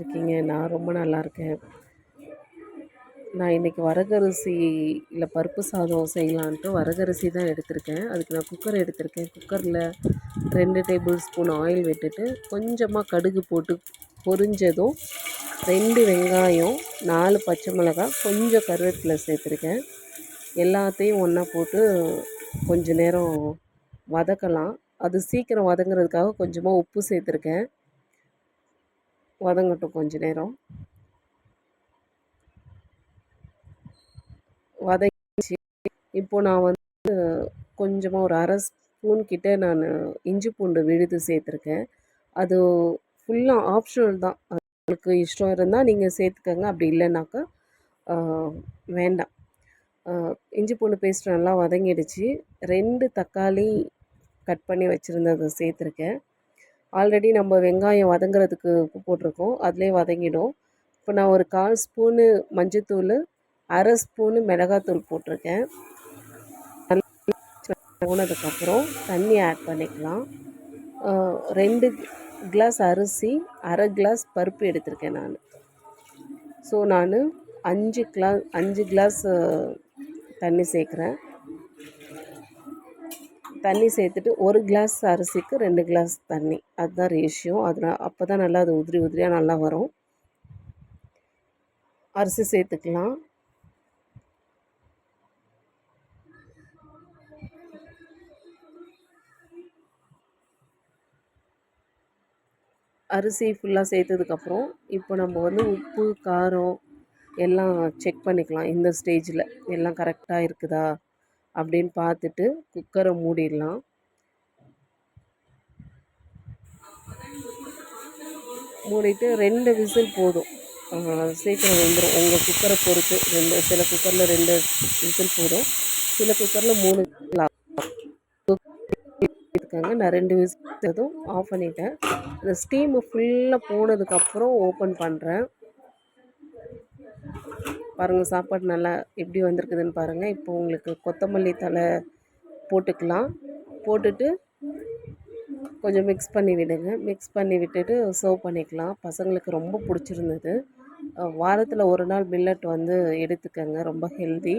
இருக்கீங்க? நான் ரொம்ப நல்லா இருக்கேன். நான் இன்னைக்கு வரகரிசி இல்ல பருப்பு சாதம் செய்யலான்ட்டு வரகரிசி தான் எடுத்திருக்கேன். அதுக்கு நான் குக்கர் எடுத்திருக்கேன். குக்கரில் 2 டேபிள் ஸ்பூன் ஆயில் விட்டுட்டு, கொஞ்சமா கடுகு போட்டு பொரிஞ்சதும் 2 வெங்காயம், 4 பச்சை மிளகாய், கொஞ்சம் கருவேப்பிலை சேர்த்துருக்கேன். எல்லாத்தையும் ஒன்றா போட்டு கொஞ்ச நேரம் வதக்கலாம். அது சீக்கிரம் வதங்குறதுக்காக கொஞ்சமாக உப்பு சேர்த்துருக்கேன். வதங்கட்டும் கொஞ்ச நேரம். வதங்கிச்சு. இப்போ நான் வந்து கொஞ்சமாக ஒரு அரை ஸ்பூன் கிட்ட நான் இஞ்சி பூண்டு விழுது சேர்த்துருக்கேன். அது ஃபுல்லாக ஆப்ஷனல் தான். உங்களுக்கு இஷ்டம் இருந்தால் நீங்கள் சேர்த்துக்கங்க. அப்படி இல்லைனாக்கா வேண்டாம். இஞ்சி பூண்டு பேஸ்ட் நல்லா வதங்கிடுச்சு. 2 தக்காளி கட் பண்ணி வச்சுருந்ததை சேர்த்துருக்கேன். ஆல்ரெடி நம்ம வெங்காயம் வதங்குறதுக்கு உப்பு போட்டிருக்கோம், அதிலே வதங்கிடும். இப்போ நான் ஒரு 1/4 ஸ்பூனு மஞ்சத்தூள், அரை ஸ்பூனு மிளகாத்தூள் போட்டிருக்கேன். போனதுக்கப்புறம் தண்ணி ஆட் பண்ணிக்கலாம். 2 கிளாஸ் அரிசி, அரை கிளாஸ் பருப்பு எடுத்திருக்கேன் நான். ஸோ நான் 5 கிளாஸ் தண்ணி சேர்க்குறேன். தண்ணி சேர்த்துட்டு 1 கிளாஸ் அரிசிக்கு 2 கிளாஸ் தண்ணி, அதுதான் ரேஷியோ. அப்போ தான் நல்லா அது உதிரி உதிரியாக நல்லா வரும். அரிசி சேர்த்துக்கலாம். அரிசி ஃபுல்லாக சேர்த்ததுக்கப்புறம் இப்போ நம்ம வந்து உப்பு, காரம் எல்லாம் செக் பண்ணிக்கலாம். இந்த ஸ்டேஜில் எல்லாம் கரெக்டாக இருக்குதா அப்படின்னு பார்த்துட்டு குக்கரை மூடிடலாம். மூடிட்டு 2 விசில் போதும். சீக்கிரம் வெந்துடும். உங்கள் குக்கரை பொறுத்து. சில குக்கரில் 2 விசில் போதும், சில குக்கரில் 3 எடுத்துக்கோங்க. நான் 2 விசில் ஆஃப் பண்ணிட்டேன். அந்த ஸ்டீமு ஃபுல்லாக போனதுக்கப்புறம் ஓப்பன் பண்ணுறேன். பாருங்கள், சாப்பாடு நல்லா எப்படி வந்திருக்குதுன்னு பாருங்கள். இப்போ உங்களுக்கு கொத்தமல்லி தழை போட்டுக்கலாம். போட்டுட்டு கொஞ்சம் மிக்ஸ் பண்ணி விடுங்க. மிக்ஸ் பண்ணி விட்டுட்டு சர்வ் பண்ணிக்கலாம். பசங்களுக்கு ரொம்ப பிடிச்சிருந்தது. வாரத்தில் ஒரு நாள் மில்லட் வந்து எடுத்துக்கங்க, ரொம்ப ஹெல்தி.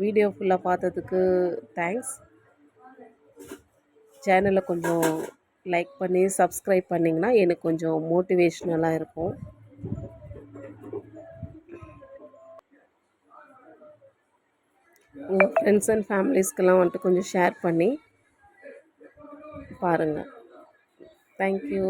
வீடியோ ஃபுல்லாக பார்த்ததுக்கு தேங்க்ஸ். சேனலை கொஞ்சம் லைக் பண்ணி சப்ஸ்கிரைப் பண்ணிங்கன்னா எனக்கு கொஞ்சம் மோட்டிவேஷ்னலாக இருக்கும். உங்கள் ஃப்ரெண்ட்ஸ் அண்ட் ஃபேமிலிஸ்க்கெல்லாம் வந்துட்டு கொஞ்சம் ஷேர் பண்ணி பாருங்கள். தேங்க்யூ.